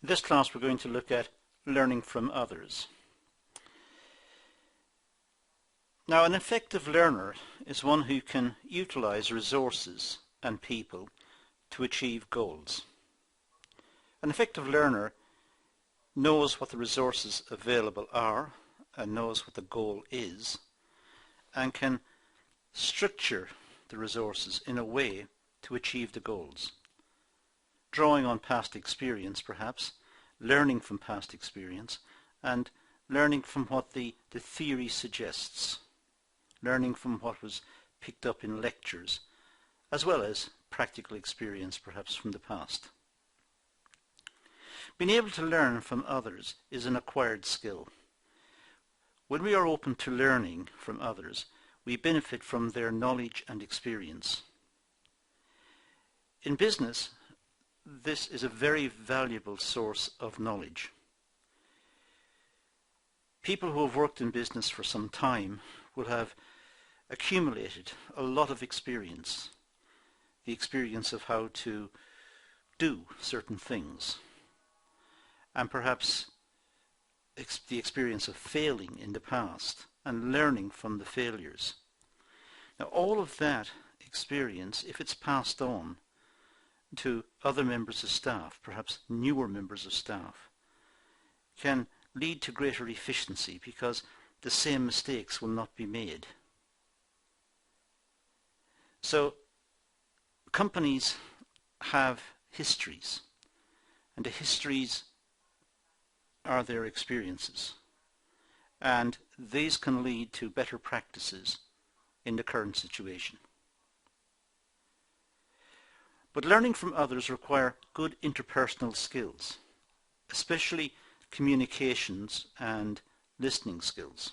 In this class we're going to look at learning from others. Now, an effective learner is one who can utilize resources and people to achieve goals. An effective learner knows what the resources available are and knows what the goal is and can structure the resources in a way to achieve the goals. Drawing on past experience perhaps, learning from past experience and learning from what the theory suggests, learning from what was picked up in lectures, as well as practical experience perhaps from the past. Being able to learn from others is an acquired skill. When we are open to learning from others, we benefit from their knowledge and experience. In business, this is a very valuable source of knowledge. People who have worked in business for some time will have accumulated a lot of experience, the experience of how to do certain things, and perhaps the experience of failing in the past and learning from the failures. Now, all of that experience, if it's passed on to other members of staff, perhaps newer members of staff, can lead to greater efficiency because the same mistakes will not be made. So companies have histories, and the histories are their experiences, and these can lead to better practices in the current situation. But learning from others require good interpersonal skills, especially communications and listening skills.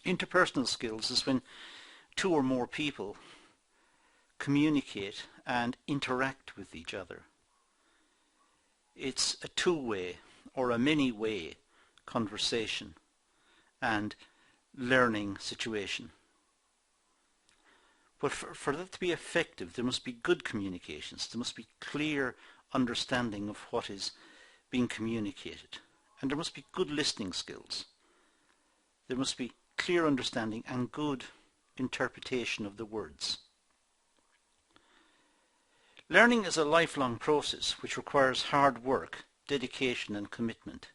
Interpersonal skills is when two or more people communicate and interact with each other. It's a two-way or a many-way conversation and learning situation. But for that to be effective, there must be good communications. There must be clear understanding of what is being communicated. And there must be good listening skills. There must be clear understanding and good interpretation of the words. Learning is a lifelong process which requires hard work, dedication and commitment.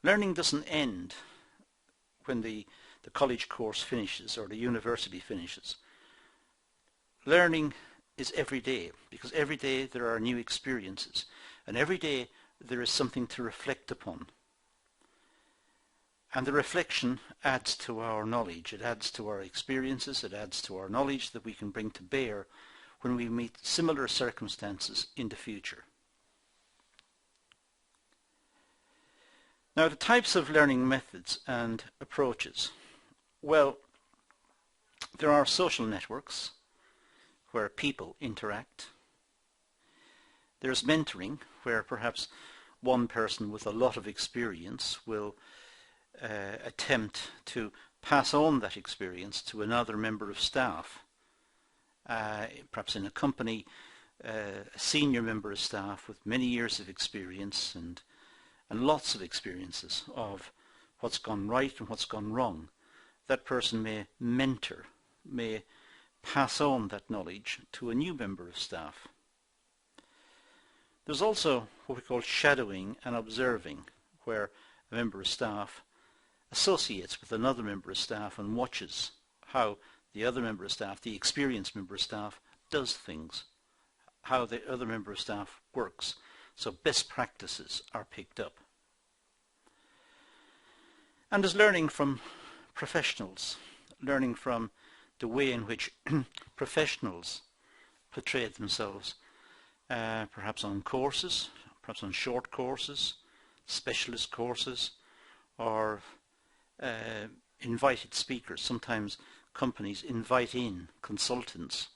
Learning doesn't end when the college course finishes or the university finishes. Learning is every day, because every day there are new experiences, and every day there is something to reflect upon. And the reflection adds to our knowledge, it adds to our experiences, it adds to our knowledge that we can bring to bear when we meet similar circumstances in the future. Now, the types of learning methods and approaches. Well, there are social networks where people interact. There's mentoring, where perhaps one person with a lot of experience will attempt to pass on that experience to another member of staff. Perhaps in a company, a senior member of staff with many years of experience and lots of experiences of what's gone right and what's gone wrong. That person may mentor, may pass on that knowledge to a new member of staff. There's also what we call shadowing and observing, where a member of staff associates with another member of staff and watches how the other member of staff, the experienced member of staff, does things, how the other member of staff works. So best practices are picked up. And there's learning from professionals, learning from the way in which professionals portray themselves, perhaps on courses, perhaps on short courses, specialist courses, or invited speakers. Sometimes companies invite in consultants,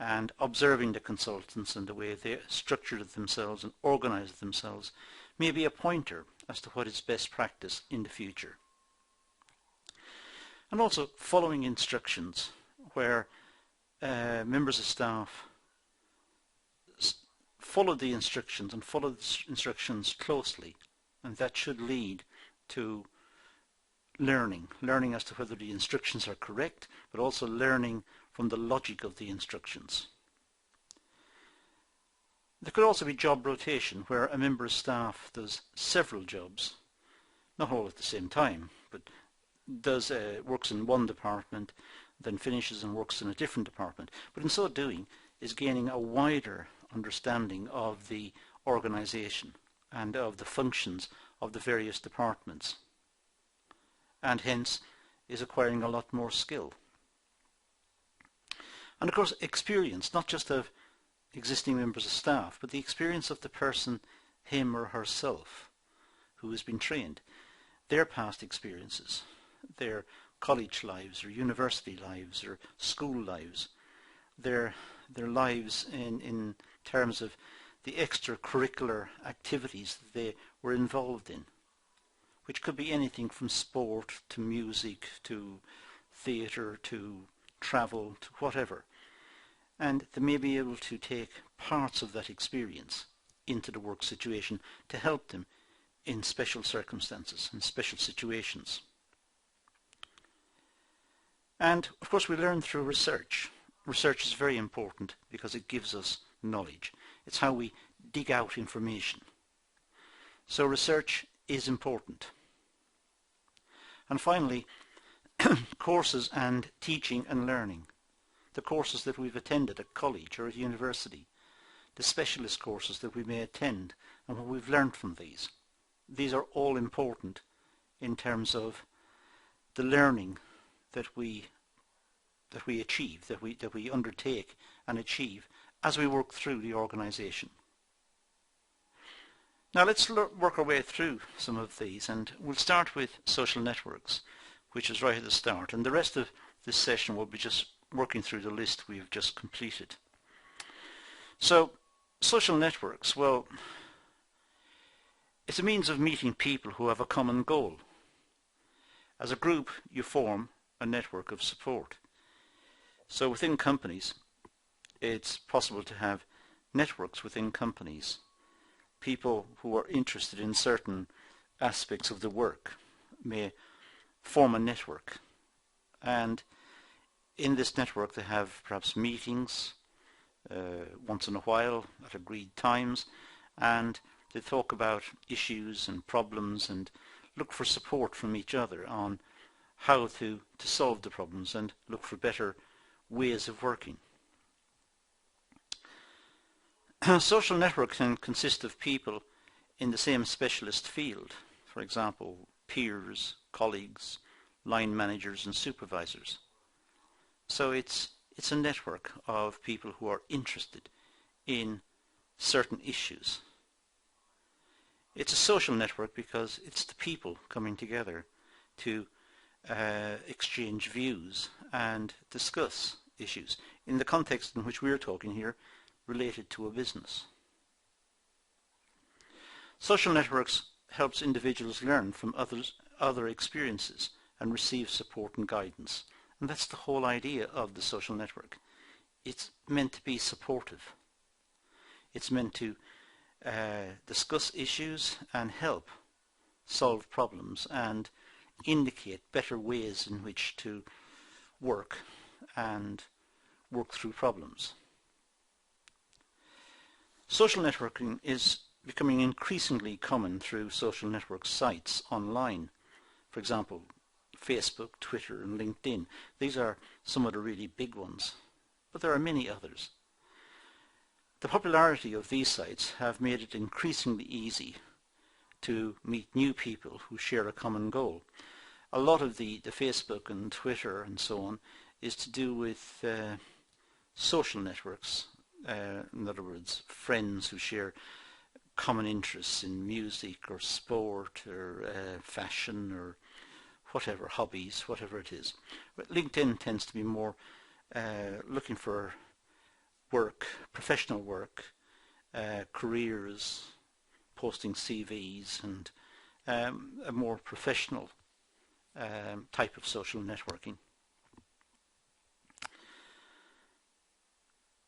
and observing the consultants and the way they structured themselves and organized themselves may be a pointer as to what is best practice in the future. And also following instructions, where members of staff follow the instructions and follow the instructions closely, and that should lead to learning as to whether the instructions are correct, but also learning from the logic of the instructions. There could also be job rotation, where a member of staff does several jobs, not all at the same time, but works in one department, then finishes and works in a different department, but in so doing is gaining a wider understanding of the organisation and of the functions of the various departments, and hence is acquiring a lot more skill. And of course experience, not just of existing members of staff, but the experience of the person, him or herself, who has been trained, their past experiences, their college lives or university lives or school lives, their lives in terms of the extracurricular activities that they were involved in, which could be anything from sport to music to theatre to travel to whatever. And they may be able to take parts of that experience into the work situation to help them in special circumstances and special situations. And of course we learn through research. Research is very important because it gives us knowledge. It's how we dig out information. So research is important. And finally, courses and teaching and learning. The courses that we've attended at college or at university, the specialist courses that we may attend, and what we've learned from these. These are all important in terms of the learning that we achieve, that we undertake and achieve as we work through the organisation. Now let's work our way through some of these, and we'll start with social networks, which is right at the start, and the rest of this session will be just working through the list we've just completed. So social networks, well, it's a means of meeting people who have a common goal. As a group you form a network of support. So within companies it's possible to have networks within companies. People who are interested in certain aspects of the work may form a network, and in this network they have perhaps meetings once in a while at agreed times, and they talk about issues and problems and look for support from each other on how to solve the problems and look for better ways of working. Social networks can consist of people in the same specialist field, for example peers, colleagues, line managers and supervisors. So it's a network of people who are interested in certain issues. It's a social network because it's the people coming together to exchange views and discuss issues in the context in which we're talking here, related to a business. Social networks helps individuals learn from other experiences and receive support and guidance. And that's the whole idea of the social network. It's meant to be supportive. It's meant to discuss issues and help solve problems and indicate better ways in which to work and work through problems. Social networking is becoming increasingly common through social network sites online. For example, Facebook, Twitter and LinkedIn. These are some of the really big ones, but there are many others. The popularity of these sites have made it increasingly easy to meet new people who share a common goal. A lot of the Facebook and Twitter and so on is to do with social networks, in other words, friends who share common interests in music or sport or fashion or whatever, hobbies, whatever it is. But LinkedIn tends to be more looking for work, professional work, careers, posting CVs, and a more professional type of social networking.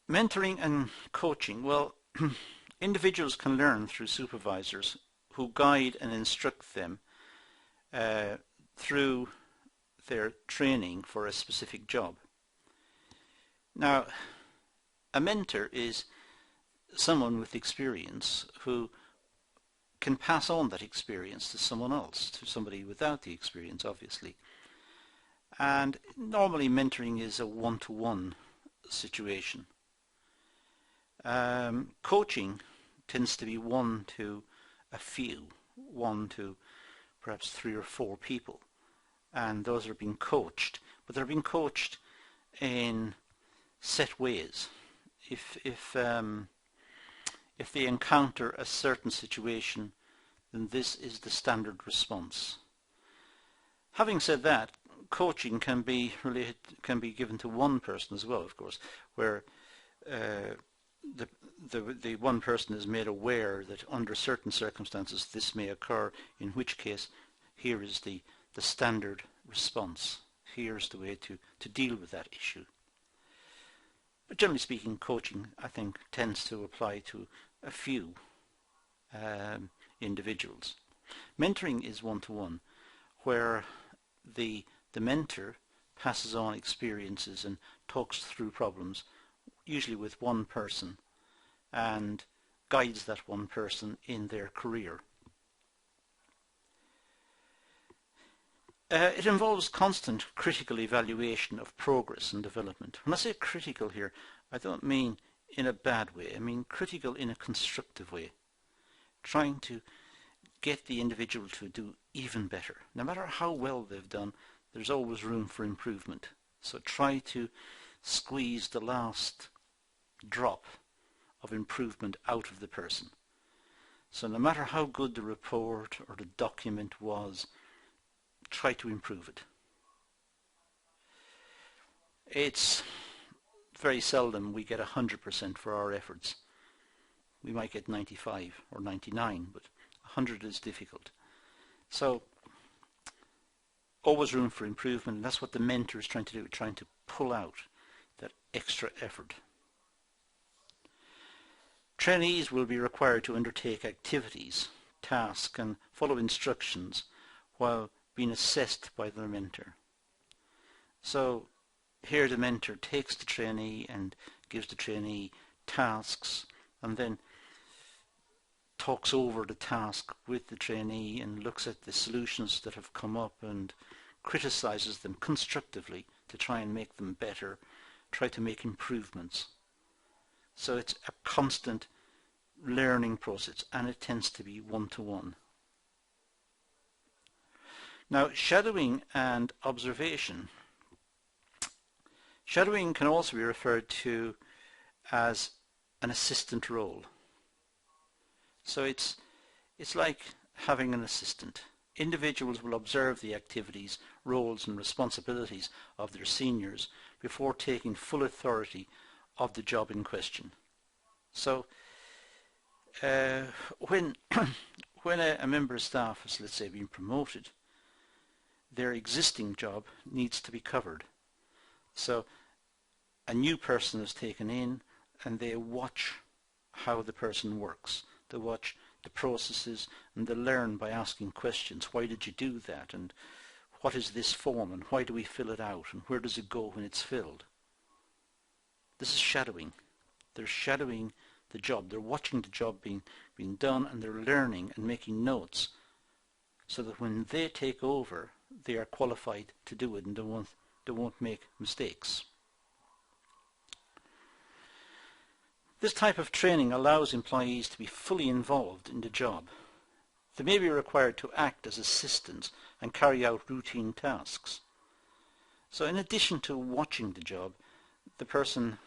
Mentoring and coaching. Well, Individuals can learn through supervisors who guide and instruct them through their training for a specific job. Now, a mentor is someone with experience who can pass on that experience to someone else, to somebody without the experience, obviously. And normally mentoring is a one-to-one situation. Coaching tends to be one to a few, one to perhaps 3 or 4 people, and those are being coached, but they're being coached in set ways. If they encounter a certain situation, then this is the standard response. Having said that, coaching can be given to one person as well, of course, where the one person is made aware that under certain circumstances this may occur, in which case here is the standard response. Here's the way to deal with that issue. But generally speaking, coaching, I think, tends to apply to a few individuals. Mentoring is one-to-one, where the mentor passes on experiences and talks through problems, usually with one person, and guides that one person in their career. It involves constant critical evaluation of progress and development. When I say critical here, I don't mean in a bad way. I mean critical in a constructive way, trying to get the individual to do even better. No matter how well they've done, there's always room for improvement. So try to squeeze the last drop of improvement out of the person. So no matter how good the report or the document was, try to improve it. It's very seldom we get 100% for our efforts. We might get 95 or 99, but 100 is difficult. So always room for improvement, and that's what the mentor is trying to do, trying to pull out that extra effort. Trainees will be required to undertake activities, tasks, and follow instructions while being assessed by their mentor. So here the mentor takes the trainee and gives the trainee tasks, and then talks over the task with the trainee and looks at the solutions that have come up and criticizes them constructively to try and make them better, try to make improvements. So it's a constant learning process, and it tends to be one-to-one. Now, shadowing and observation. Shadowing can also be referred to as an assistant role. So it's like having an assistant. Individuals will observe the activities, roles and responsibilities of their seniors before taking full authority of the job in question. So when a member of staff has, let's say, been promoted, their existing job needs to be covered. So a new person is taken in and they watch how the person works. They watch the processes and they learn by asking questions. Why did you do that? And what is this form? And why do we fill it out? And where does it go when it's filled? This is shadowing. They're shadowing the job. They're watching the job being done, and they're learning and making notes so that when they take over, they are qualified to do it and they won't make mistakes. This type of training allows employees to be fully involved in the job. They may be required to act as assistants and carry out routine tasks. So in addition to watching the job, the person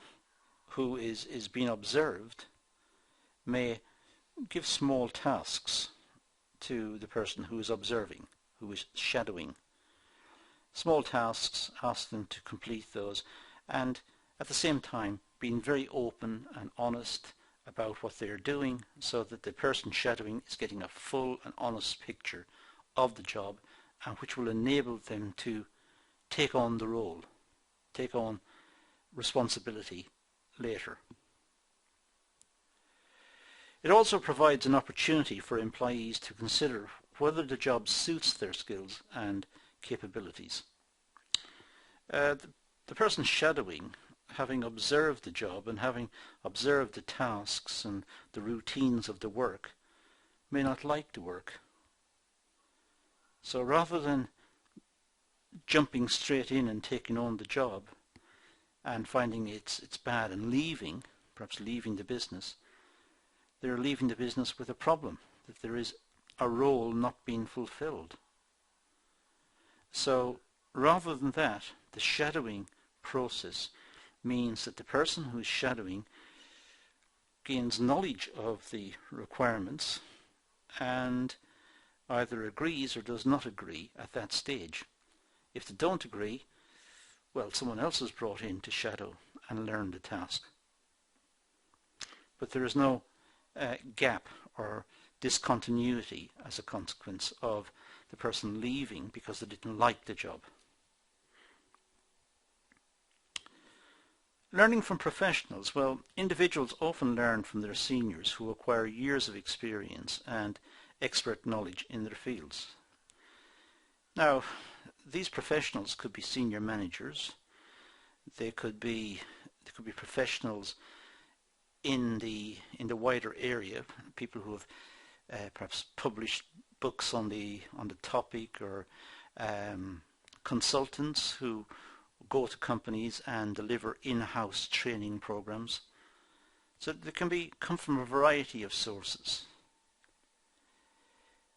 who is being observed may give small tasks to the person who is observing, who is shadowing. Small tasks, ask them to complete those, and at the same time being very open and honest about what they're doing, so that the person shadowing is getting a full and honest picture of the job, and which will enable them to take on the role, take on responsibility later. It also provides an opportunity for employees to consider whether the job suits their skills and capabilities. The person shadowing, having observed the job and having observed the tasks and the routines of the work, may not like the work. So rather than jumping straight in and taking on the job and finding it's bad and leaving, perhaps leaving the business, they're leaving the business with a problem, that there is a role not being fulfilled. So rather than that, the shadowing process means that the person who is shadowing gains knowledge of the requirements and either agrees or does not agree at that stage. If they don't agree, well, someone else is brought in to shadow and learn the task. But there is no gap or discontinuity as a consequence of the person leaving because they didn't like the job. Learning from professionals. Well, individuals often learn from their seniors who acquire years of experience and expert knowledge in their fields. Now, these professionals could be senior managers. They could be professionals in the wider area, people who have perhaps published books on the topic, or consultants who go to companies and deliver in-house training programs. So they can come from a variety of sources.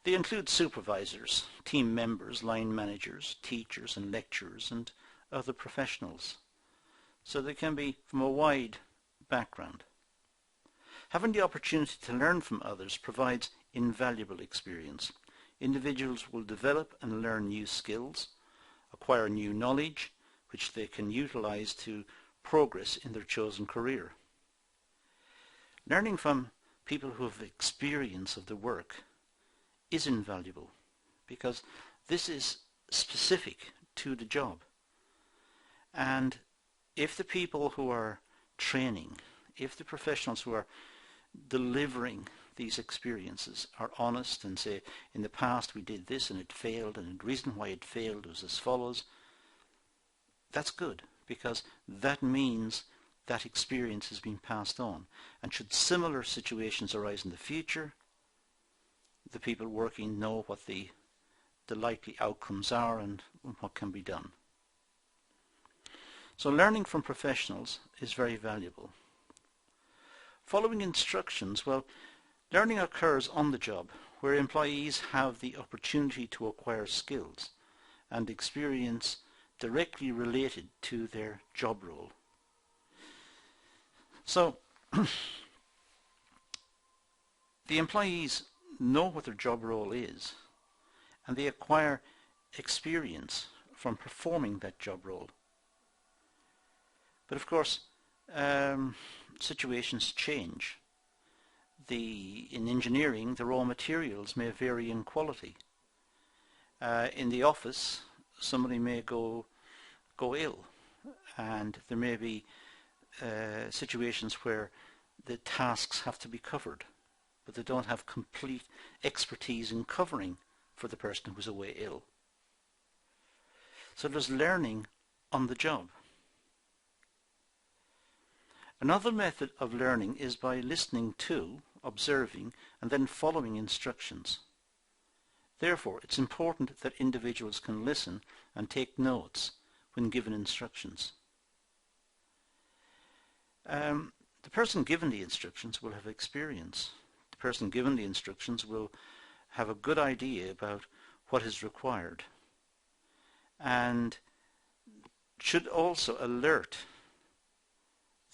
They include supervisors, team members, line managers, teachers and lecturers, and other professionals. So they can be from a wide background. Having the opportunity to learn from others provides invaluable experience. Individuals will develop and learn new skills, acquire new knowledge, which they can utilize to progress in their chosen career. Learning from people who have experience of the work is invaluable because this is specific to the job. And if the people who are training, if the professionals who are delivering these experiences are honest and say, in the past we did this and it failed, and the reason why it failed was as follows, that's good, because that means that experience has been passed on. And should similar situations arise in the future, the people working know what the likely outcomes are and what can be done. So learning from professionals is very valuable. Following instructions, well, learning occurs on the job, where employees have the opportunity to acquire skills and experience directly related to their job role. So the employees know what their job role is, and they acquire experience from performing that job role. But of course, situations change. In engineering, the raw materials may vary in quality. In the office, somebody may go ill, and there may be situations where the tasks have to be covered, but they don't have complete expertise in covering for the person who's away ill. So there's learning on the job. Another method of learning is by listening to, observing, and then following instructions. Therefore, it's important that individuals can listen and take notes when given instructions. The person given the instructions will have experience. The person given the instructions will have a good idea about what is required, and should also alert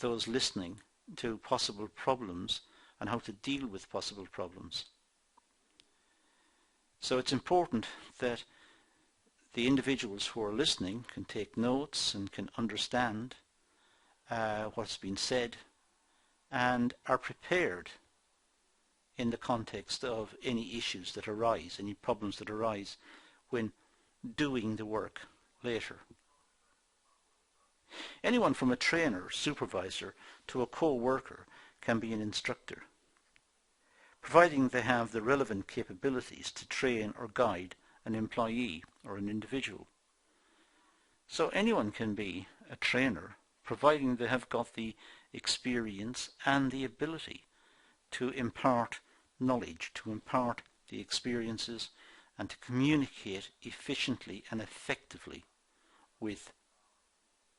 those listening to possible problems and how to deal with possible problems. So it's important that the individuals who are listening can take notes and can understand what's been said and are prepared in the context of any issues that arise, any problems that arise when doing the work later. Anyone from a trainer, supervisor, to a co-worker can be an instructor. providing they have the relevant capabilities to train or guide an employee or an individual. So anyone can be a trainer, providing they have got the experience and the ability to impart knowledge, to impart the experiences, and to communicate efficiently and effectively with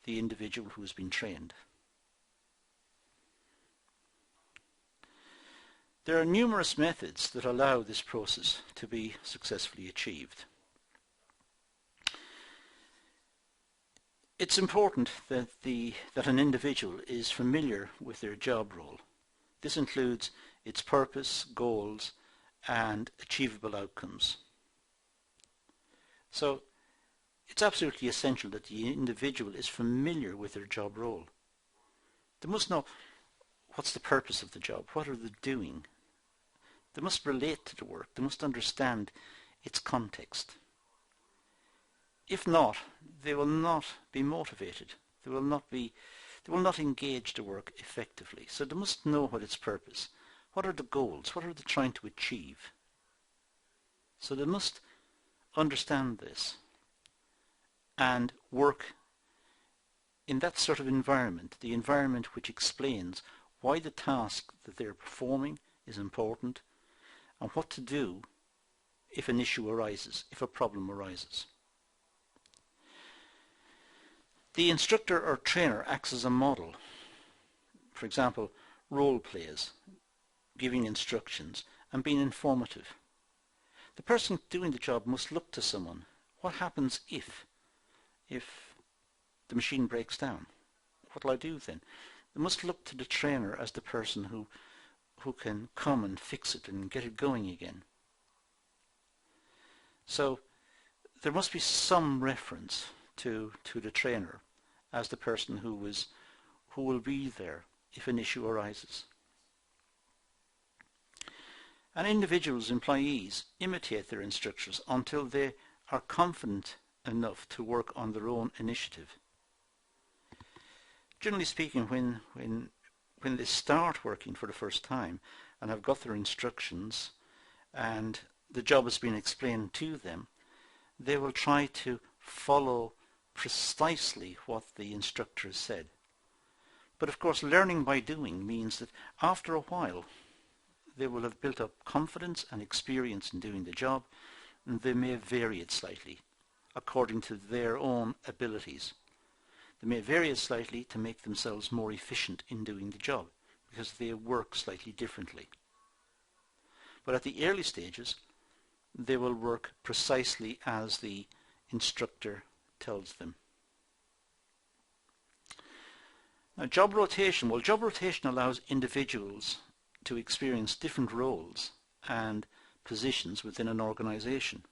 the individual who has been trained. There are numerous methods that allow this process to be successfully achieved. It's important that an individual is familiar with their job role. This includes its purpose, goals, and achievable outcomes. So it's absolutely essential that the individual is familiar with their job role. They must know what's the purpose of the job, what are they doing. They must relate to the work, they must understand its context. If not, they will not be motivated. They will not engage the work effectively. So they must know what its purpose. What are the goals? What are they trying to achieve? So they must understand this and work in that sort of environment, the environment which explains why the task that they're performing is important and what to do if an issue arises, if a problem arises. The instructor or trainer acts as a model. For example, role plays, giving instructions and being informative. The person doing the job must look to someone. What happens if the machine breaks down? What will I do then? They must look to the trainer as the person who can come and fix it and get it going again. So there must be some reference to the trainer as the person who will be there if an issue arises. And individuals, employees, imitate their instructors until they are confident enough to work on their own initiative. Generally speaking, when they start working for the first time and have got their instructions and the job has been explained to them, they will try to follow precisely what the instructor has said. But of course, learning by doing means that after a while they will have built up confidence and experience in doing the job, and they may vary it slightly according to their own abilities. They may vary it slightly to make themselves more efficient in doing the job because they work slightly differently. But at the early stages, they will work precisely as the instructor tells them. Now, job rotation. Well, job rotation allows individuals to experience different roles and positions within an organization.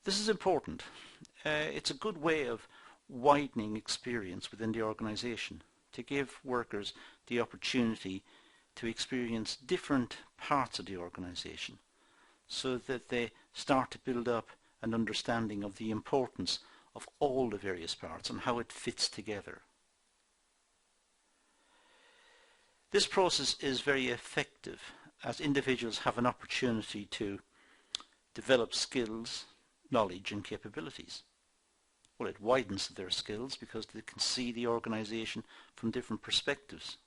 This is important. It's a good way of widening experience within the organization to give workers the opportunity to experience different parts of the organization so that they start to build up an understanding of the importance of all the various parts and how it fits together. This process is very effective as individuals have an opportunity to develop skills, knowledge and capabilities. Well, it widens their skills because they can see the organization from different perspectives.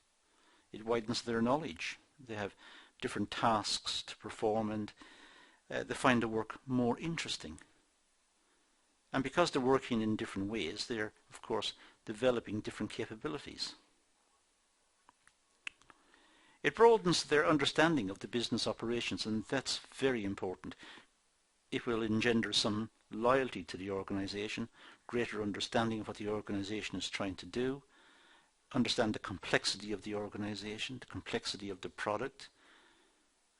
It widens their knowledge. They have different tasks to perform and they find the work more interesting. And because they're working in different ways, they're, of course, developing different capabilities. It broadens their understanding of the business operations, and that's very important. It will engender some loyalty to the organization, greater understanding of what the organization is trying to do, understand the complexity of the organization, the complexity of the product.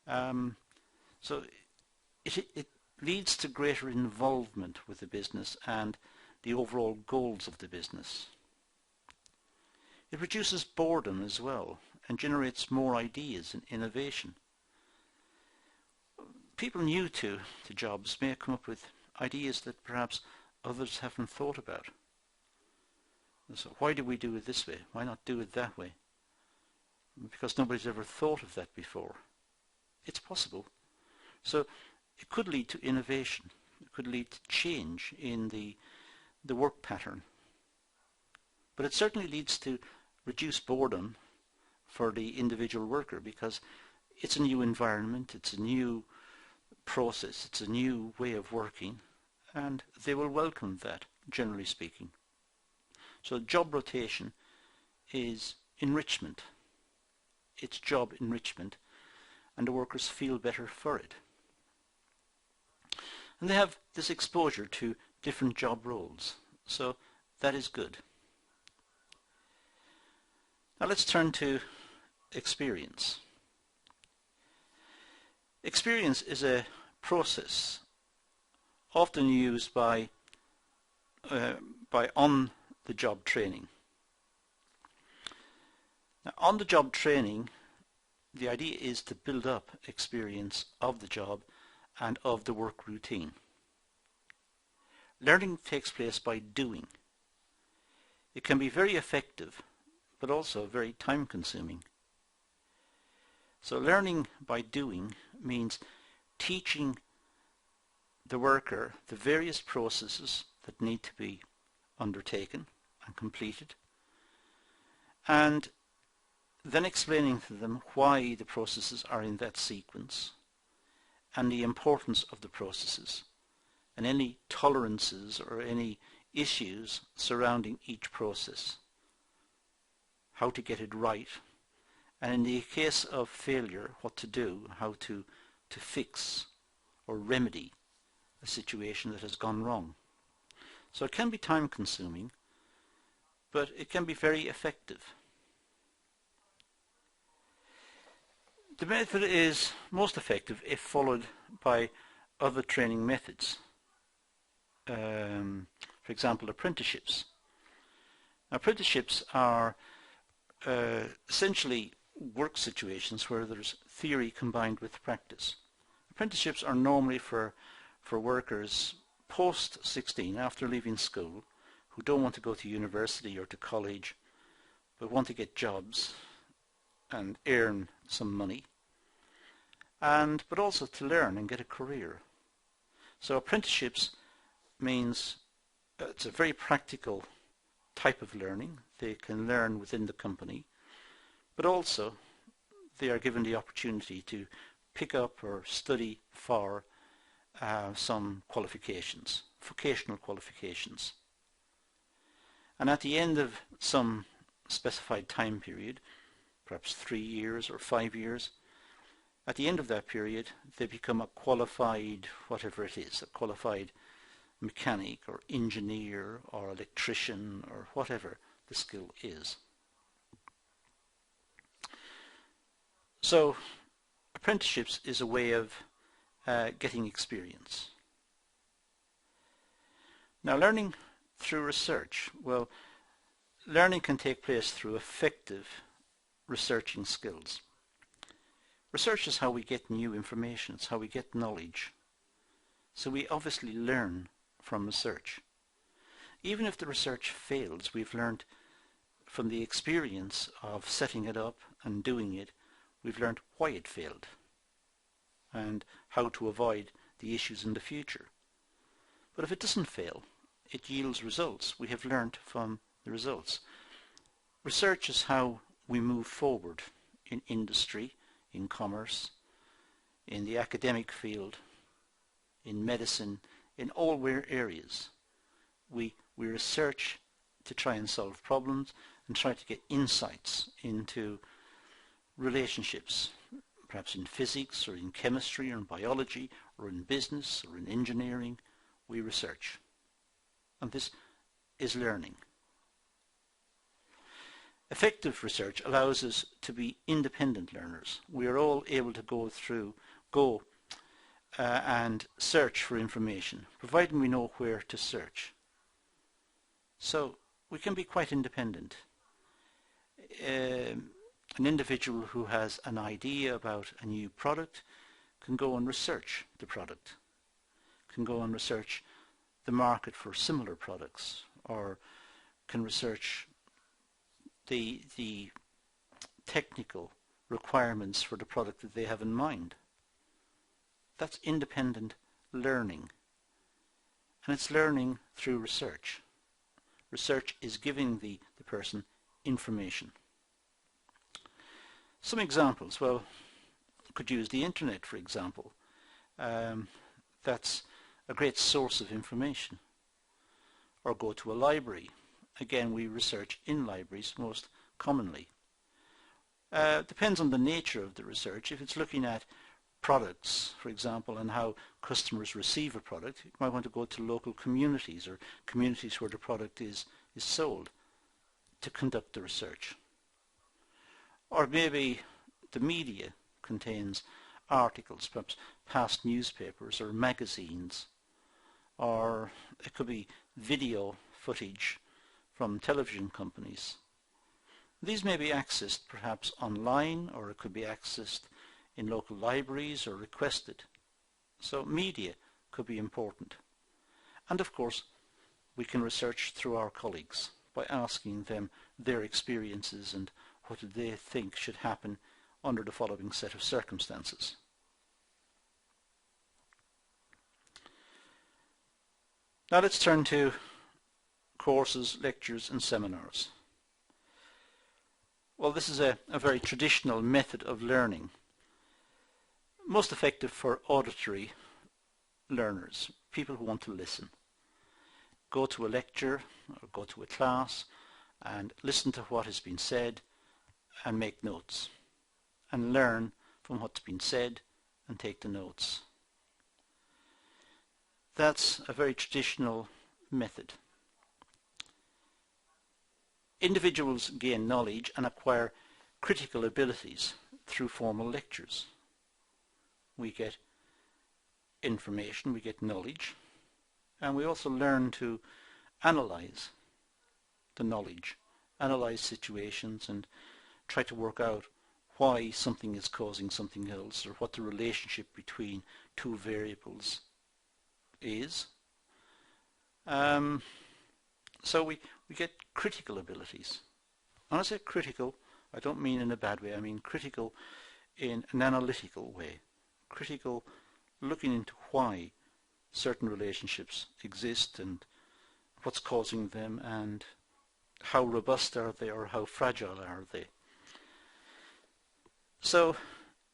So it leads to greater involvement with the business and the overall goals of the business. It reduces boredom as well and generates more ideas and innovation. People new to jobs may come up with ideas that perhaps others haven't thought about. So why do we do it this way? Why not do it that way? because nobody's ever thought of that before. It's possible. So it could lead to innovation. It could lead to change in the work pattern. But it certainly leads to reduced boredom for the individual worker, because it's a new environment, it's a new process, it's a new way of working, and they will welcome that, generally speaking. So job rotation is enrichment. It's job enrichment, and the workers feel better for it. And they have this exposure to different job roles, so that is good. Now let's turn to experience. Experience is a process often used by on-the-job training. Now, on-the-job training, the idea is to build up experience of the job and of the work routine. Learning takes place by doing. It can be very effective, but also very time-consuming. So learning by doing means teaching the worker the various processes that need to be undertaken and completed, and then explaining to them why the processes are in that sequence and the importance of the processes and any tolerances or any issues surrounding each process, how to get it right, and in the case of failure, what to do, how to fix or remedy a situation that has gone wrong. So it can be time consuming, but it can be very effective. The method is most effective if followed by other training methods. For example, apprenticeships. Apprenticeships are essentially work situations where there's theory combined with practice. Apprenticeships are normally for workers post 16, after leaving school, who don't want to go to university or to college, but want to get jobs and earn some money, but also to learn and get a career. So apprenticeships means it's a very practical type of learning. They can learn within the company, but also they are given the opportunity to pick up or study for some qualifications, vocational qualifications. And at the end of some specified time period, perhaps 3 years or 5 years, at the end of that period they become a qualified, whatever it is, a qualified mechanic or engineer or electrician or whatever the skill is. So apprenticeships is a way of getting experience. Now, learning through research. Well, learning can take place through effective researching skills. Research is how we get new information. It's how we get knowledge. So we obviously learn from research. Even if the research fails, we've learned from the experience of setting it up and doing it, we've learned why it failed and how to avoid the issues in the future. But if it doesn't fail, it yields results. We have learned from the results. Research is how we move forward in industry, in commerce, in the academic field, in medicine, in all areas. We research to try and solve problems and try to get insights into relationships, perhaps in physics or in chemistry or in biology or in business or in engineering. We research. And this is learning. Effective research allows us to be independent learners. We are all able to go and search for information, providing we know where to search. So we can be quite independent. An individual who has an idea about a new product can go and research the product, can go and research the market for similar products, or can research the technical requirements for the product that they have in mind. That's independent learning. And it's learning through research. Research is giving the person information. Some examples, well, could use the internet, for example. That's a great source of information. Or go to a library. Again, we research in libraries most commonly. Depends on the nature of the research. If it's looking at products, for example, and how customers receive a product, you might want to go to local communities or communities where the product is sold to conduct the research. Or maybe the media contains articles, perhaps past newspapers or magazines, or it could be video footage from television companies. These may be accessed perhaps online, or it could be accessed in local libraries or requested. So media could be important. And of course, we can research through our colleagues by asking them their experiences and what do they think should happen under the following set of circumstances. Now let's turn to courses, lectures and seminars. Well, this is a very traditional method of learning, most effective for auditory learners, people who want to listen. Go to a lecture or go to a class and listen to what has been said and make notes and learn from what's been said and take the notes. That's a very traditional method. Individuals gain knowledge and acquire critical abilities through formal lectures. We get information, we get knowledge, and we also learn to analyze the knowledge, analyze situations and try to work out why something is causing something else, or what the relationship between two variables is. So we get critical abilities. When I say critical, I don't mean in a bad way, I mean critical in an analytical way. Critical, looking into why certain relationships exist and what's causing them and how robust are they or how fragile are they. So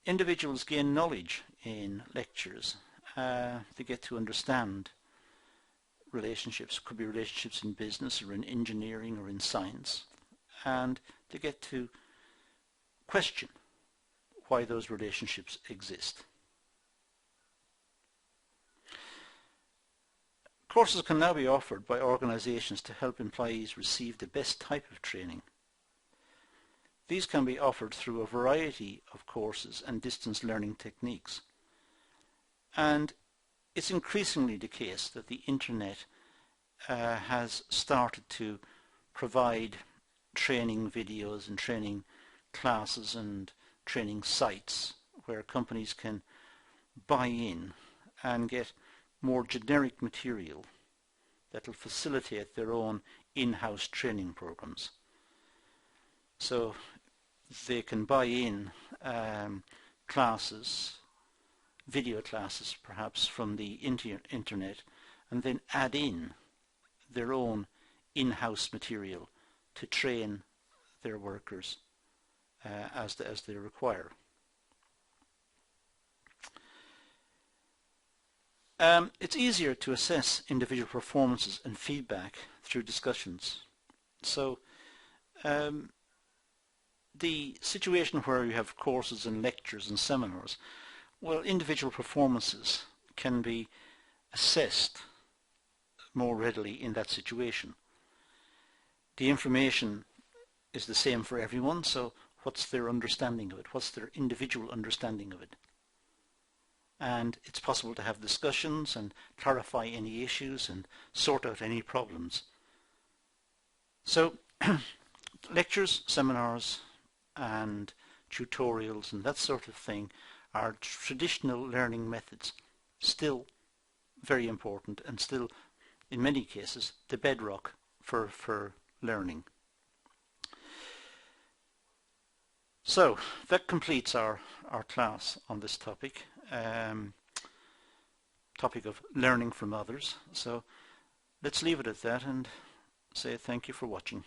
individuals gain knowledge in lectures. They get to understand relationships. It could be relationships in business or in engineering or in science, and they get to question why those relationships exist. Courses can now be offered by organizations to help employees receive the best type of training. These can be offered through a variety of courses and distance learning techniques. And it's increasingly the case that the internet has started to provide training videos and training classes and training sites where companies can buy in and get more generic material that will facilitate their own in-house training programs. So they can buy in classes, video classes perhaps from the internet, and then add in their own in-house material to train their workers as they require. It's easier to assess individual performances and feedback through discussions. So the situation where you have courses and lectures and seminars, well, individual performances can be assessed more readily in that situation. The information is the same for everyone, so what's their understanding of it? What's their individual understanding of it? And it's possible to have discussions and clarify any issues and sort out any problems. So lectures, seminars and tutorials and that sort of thing are traditional learning methods, still very important and still in many cases the bedrock for learning. So that completes our class on this topic, topic of learning from others. So let's leave it at that and say thank you for watching.